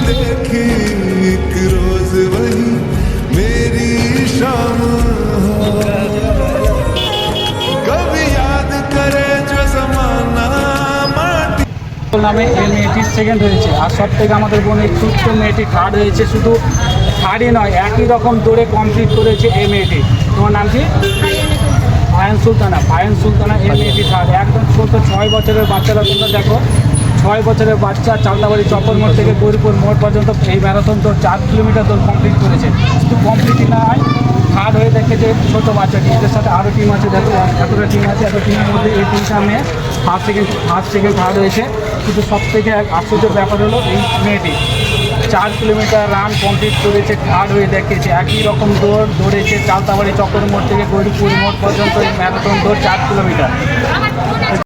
देखी एक रोज वही मेरी शाम हो। कभी याद करे जो जमाना माटी নামে এই মেয়েটি সেকেন্ড হয়েছে, আর সব থেকে আমাদের বোন এই ছোট্ট মেয়েটি থার্ড হয়েছে। শুধু থার্ডই নয়, একই রকম দৌড়ে কমপ্লিট করেছে এই মেয়েটি। তোমার নাম কি? ফায়ান সুলতানা। ফায়ান সুলতানা এই মেয়েটি থার্ড। একদম ছোট 6 বছরের বাচ্চারা, তোমরা দেখো 6 বছরের বাচ্চা চালতাবাড়ি চক্কর মোড় থেকে গৌরীপুর মোড় পর্যন্ত এই ম্যারাথন তো 4 কিলোমিটার দৌড় কমপ্লিট করেছে। শুধু কমপ্লিটই না হয়, থার্ড হয়ে দেখেছে ছোটো বাচ্চাটি। এদের সাথে আরও টিম আছে, দেখো এতটা টিম আছে। এত টিমের মধ্যে এই টিমটা মেয়ে ফার্স্ট সেকেন্ড থার্ড হয়েছে। কিন্তু সব থেকে আশ্চর্যের ব্যাপার হলো এই মেয়েটি 4 কিলোমিটার রান কমপ্লিট করেছে, থার্ড হয়ে দেখিয়েছে। একই রকম দৌড়েছে চালতাবাড়ি চক্কর মোড় থেকে গৌরীপুর মোড় পর্যন্ত এই ম্যারাথন দৌড় 4 কিলোমিটার।